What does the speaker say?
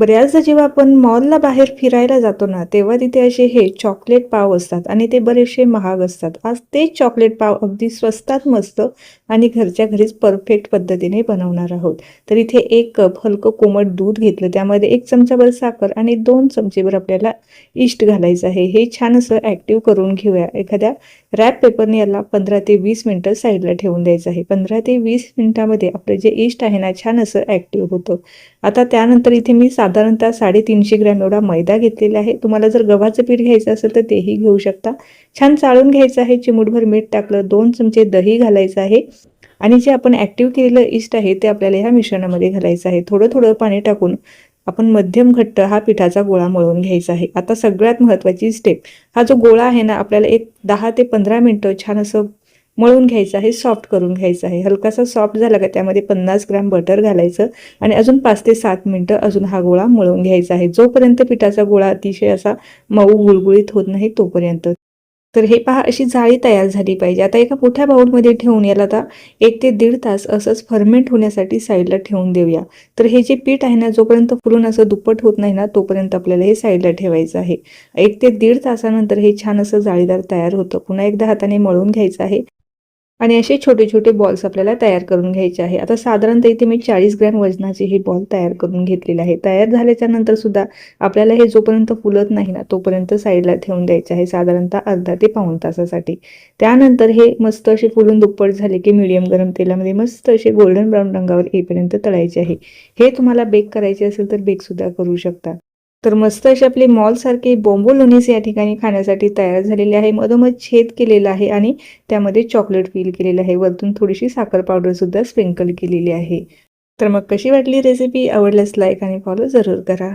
बऱ्याचदा जेव्हा आपण मॉलला बाहेर फिरायला जातो ना, तेव्हा तिथे असे हे चॉकलेट पाव असतात आणि ते बरेचसे महाग असतात. आज तेच चॉकलेट पाव अगदी स्वस्तात मस्त आणि घरच्या घरीच परफेक्ट पद्धतीने बनवणार आहोत. तर इथे 1 कप हलकं कोमट दूध घेतलं, त्यामध्ये 1 चमचाभर साखर आणि 2 चमचेभर आपल्याला यीस्ट घालायचं आहे. हे छान असं ॲक्टिव्ह करून घेऊया. एखाद्या रॅप पेपरने याला 15 ते 20 मिनिटं साईडला ठेवून द्यायचं आहे. 15 ते 20 मिनिटामध्ये आपलं जे यीस्ट आहे ना, छान असं ॲक्टिव्ह होतं. आता त्यानंतर इथे मी साधारणतः 350 ग्रॅम एवढा मैदा घेतलेला आहे. तुम्हाला जर गव्हाचं पीठ घ्यायचं असेल तर तेही घेऊ शकता. छान चाळून घ्यायचं आहे. चिमूटभर मीठ टाकलं, 2 चमचे दही घालायचं आहे आणि जे आपण ॲक्टिव्ह केलेलं यीस्ट आहे ते आपल्याला ह्या मिश्रणामध्ये घालायचं आहे. थोडं थोडं पाणी टाकून आपण मध्यम घट्ट हा पिठाचा गोळा मळून घ्यायचा आहे. आता सगळ्यात महत्त्वाची स्टेप, हा जो गोळा आहे ना, आपल्याला एक 10 ते 15 मिनिटं छान असं मळून घ्यायचं आहे, सॉफ्ट करून घ्यायचं आहे. हलकासा सॉफ्ट झाला का त्यामध्ये 50 ग्रॅम बटर घालायचं आणि अजून 5 ते 7 मिनिटं अजून हा गोळा मळून घ्यायचा आहे. जोपर्यंत पिठाचा गोळा अतिशय असा मऊ गुळगुळीत होत नाही तोपर्यंत. तर हे पहा, अशी जाळी तयार झाली पाहिजे. आता एका मोठ्या बाउलमध्ये ठेवून याला आता 1 ते 1.5 तास असंच फर्मेंट होण्यासाठी साईडला ठेवून देऊया. तर हे जे पीठ आहे ना, जोपर्यंत फुलून असं दुप्पट होत नाही ना, तोपर्यंत आपल्याला हे साईडला ठेवायचं आहे. 1 ते 1.5 तासानंतर हे छान असं जाळीदार तयार होतं. पुन्हा एकदा हाताने मळून घ्यायचं आहे आणि असे छोटे छोटे बॉल्स आपल्याला तयार करून घ्यायचे आहे. आता साधारणतः इथे मी 40 ग्रॅम वजनाचे हे बॉल तयार करून घेतलेले आहे. तयार झाल्याच्या नंतर सुद्धा आपल्याला हे जोपर्यंत फुलत नाही ना, तोपर्यंत साईडला ठेवून द्यायचे आहे, साधारणतः अर्धा ते पाऊण तासासाठी. त्यानंतर हे मस्त असे फुलून दुप्पट झाले की मीडियम गरम तेलामध्ये मस्त असे गोल्डन ब्राऊन रंगावर येईपर्यंत तळायचे आहे. हे तुम्हाला बेक करायचे असेल तर बेक सुद्धा करू शकता. तर मस्त असे आपले मॉलसारखे बोंबोलोनीस या ठिकाणी खाण्यासाठी तयार झालेले आहे. मधोमध छेद केलेला आहे आणि त्यामध्ये चॉकलेट फिल केलेलं आहे. वरतून थोडीशी साखर पावडर सुद्धा स्प्रिंकल केलेली आहे. तर मग कशी वाटली रेसिपी? आवडल्यास लाईक आणि फॉलो जरूर करा.